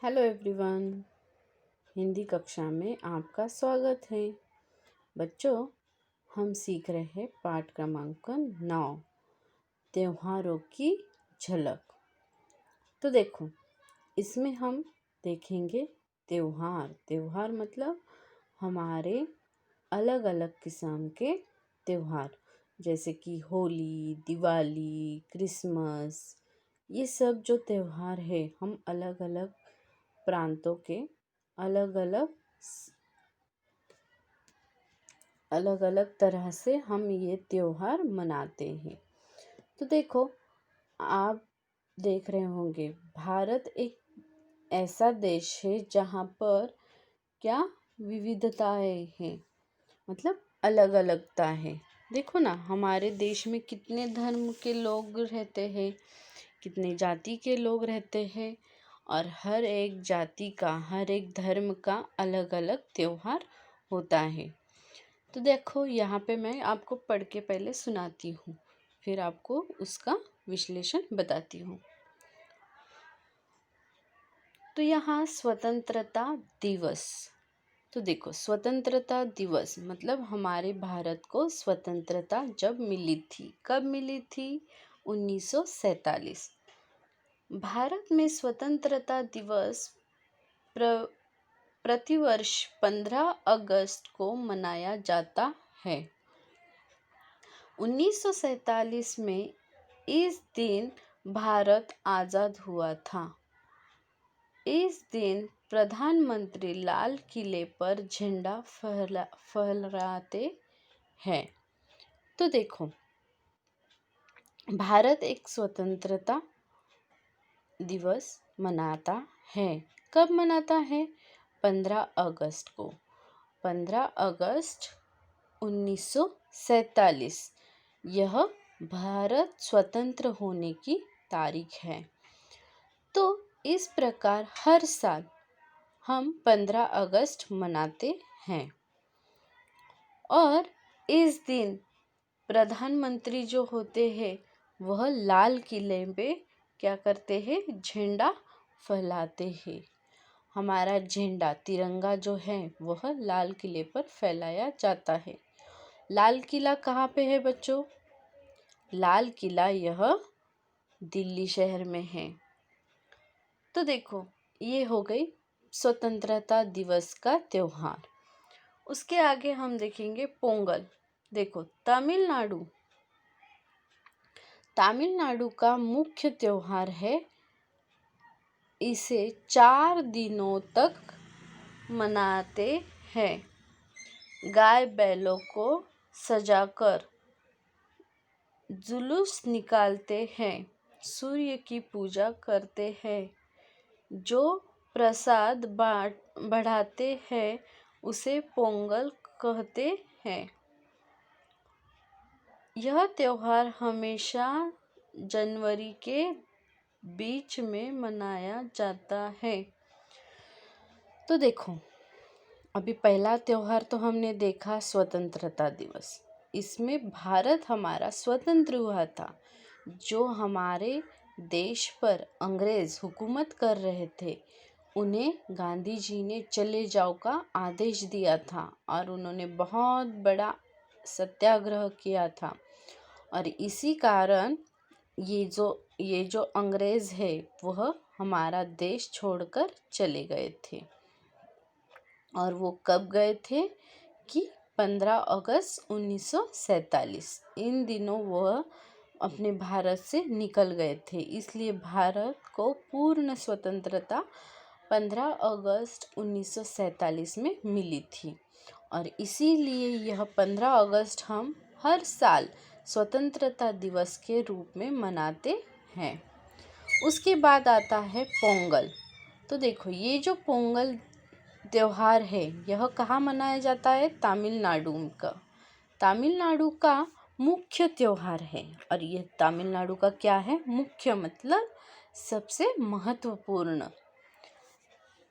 Hello everyone. Hindi कक्षा में आपका स्वागत है। बच्चों, हम सीख रहे हैं पाठ क्रमांक 9, त्योहारों की झलक। तो देखो, इसमें हम देखेंगे त्योहार मतलब हमारे अलग अलग किस्म के त्योहार, जैसे कि होली, दिवाली, क्रिसमस। ये सब जो त्योहार है, हम अलग अलग प्रांतों के अलग अलग तरह से हम ये त्योहार मनाते हैं। तो देखो, आप देख रहे होंगे, भारत एक ऐसा देश है जहाँ पर क्या विविधताएं हैं, मतलब अलग अलगता है। देखो ना, हमारे देश में कितने धर्म के लोग रहते हैं, कितने जाति के लोग रहते हैं, और हर एक जाति का, हर एक धर्म का अलग अलग त्योहार होता है। तो देखो, यहाँ पे मैं आपको पढ़ के पहले सुनाती हूँ, फिर आपको उसका विश्लेषण बताती हूँ। तो यहाँ स्वतंत्रता दिवस। तो देखो, स्वतंत्रता दिवस मतलब हमारे भारत को स्वतंत्रता जब मिली थी। कब मिली थी? 1947। भारत में स्वतंत्रता दिवस प्रतिवर्ष 15 अगस्त को मनाया जाता है। 1947 में इस दिन भारत आज़ाद हुआ था। इस दिन प्रधानमंत्री लाल किले पर झंडा फहराते हैं। तो देखो, भारत एक स्वतंत्रता दिवस मनाता है। कब मनाता है? 15 अगस्त को। 15 अगस्त 1947 यह भारत स्वतंत्र होने की तारीख है। तो इस प्रकार हर साल हम 15 अगस्त मनाते हैं, और इस दिन प्रधानमंत्री जो होते हैं वह लाल किले पे क्या करते हैं? झंडा फहराते हैं। हमारा झंडा तिरंगा जो है वह लाल किले पर फहराया जाता है। लाल किला कहाँ पे है बच्चों? लाल किला यह दिल्ली शहर में है। तो देखो, ये हो गई स्वतंत्रता दिवस का त्योहार। उसके आगे हम देखेंगे पोंगल। देखो, तमिलनाडु का मुख्य त्योहार है। इसे 4 दिनों तक मनाते हैं। गाय बैलों को सजाकर जुलूस निकालते हैं, सूर्य की पूजा करते हैं, जो प्रसाद बढ़ाते हैं उसे पोंगल कहते हैं। यह त्योहार हमेशा जनवरी के बीच में मनाया जाता है। तो देखो, अभी पहला त्योहार तो हमने देखा स्वतंत्रता दिवस। इसमें भारत हमारा स्वतंत्र हुआ था। जो हमारे देश पर अंग्रेज हुकूमत कर रहे थे, उन्हें गांधी जी ने चले जाओ का आदेश दिया था, और उन्होंने बहुत बड़ा सत्याग्रह किया था। और इसी कारण ये जो अंग्रेज है वह हमारा देश छोड़कर चले गए थे। और वो कब गए थे? कि 15 अगस्त 1947। इन दिनों वह अपने भारत से निकल गए थे। इसलिए भारत को पूर्ण स्वतंत्रता 15 अगस्त 1947 में मिली थी। और इसीलिए यह 15 अगस्त हम हर साल स्वतंत्रता दिवस के रूप में मनाते हैं। उसके बाद आता है पोंगल। तो देखो, ये जो पोंगल त्योहार है यह कहाँ मनाया जाता है? तमिलनाडु का मुख्य त्योहार है। और यह तमिलनाडु का क्या है? मुख्य मतलब सबसे महत्वपूर्ण।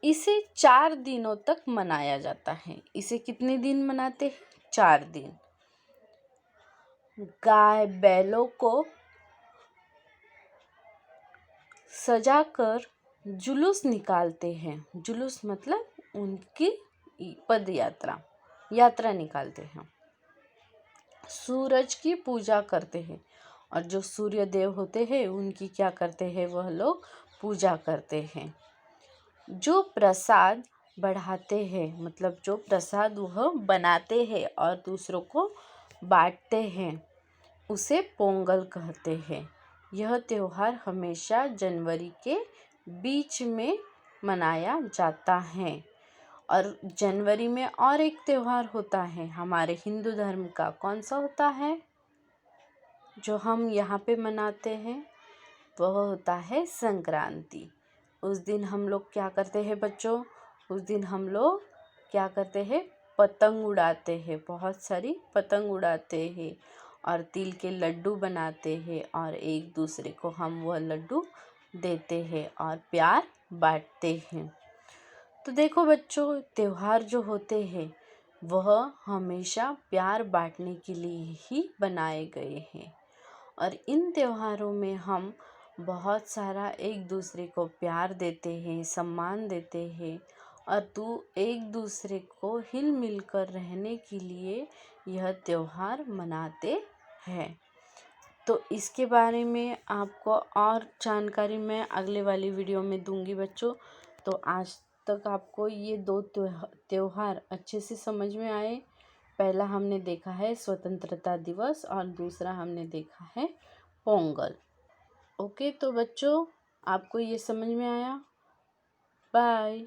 इसे 4 दिनों तक मनाया जाता है। इसे कितने दिन मनाते हैं? 4 दिन। गाय बैलों को सजाकर जुलूस निकालते हैं। जुलूस मतलब उनकी पद यात्रा निकालते हैं। सूरज की पूजा करते हैं, और जो सूर्य देव होते हैं उनकी क्या करते हैं, वह लोग पूजा करते हैं। जो प्रसाद बढ़ाते हैं, मतलब जो प्रसाद वह बनाते हैं और दूसरों को बांटते हैं, उसे पोंगल कहते हैं। यह त्योहार हमेशा जनवरी के बीच में मनाया जाता है। और जनवरी में और एक त्योहार होता है हमारे हिंदू धर्म का, कौन सा होता है जो हम यहाँ पे मनाते हैं, वह होता है संक्रांति। उस दिन हम लोग क्या करते हैं बच्चों, उस दिन हम लोग क्या करते हैं, पतंग उड़ाते हैं, बहुत सारी पतंग उड़ाते हैं और तिल के लड्डू बनाते हैं और एक दूसरे को हम वह लड्डू देते हैं और प्यार बांटते हैं। तो देखो बच्चों, त्योहार जो होते हैं वह हमेशा प्यार बांटने के लिए ही बनाए गए हैं, और इन त्योहारों में हम बहुत सारा एक दूसरे को प्यार देते हैं, सम्मान देते हैं, और एक दूसरे को हिल मिल कर रहने के लिए यह त्योहार मनाते हैं। तो इसके बारे में आपको और जानकारी मैं अगले वाली वीडियो में दूंगी बच्चों। तो आज तक आपको ये दो त्योहार अच्छे से समझ में आए। पहला हमने देखा है स्वतंत्रता दिवस और दूसरा हमने देखा है पोंगल। ओके, तो बच्चों आपको ये समझ में आया? बाय।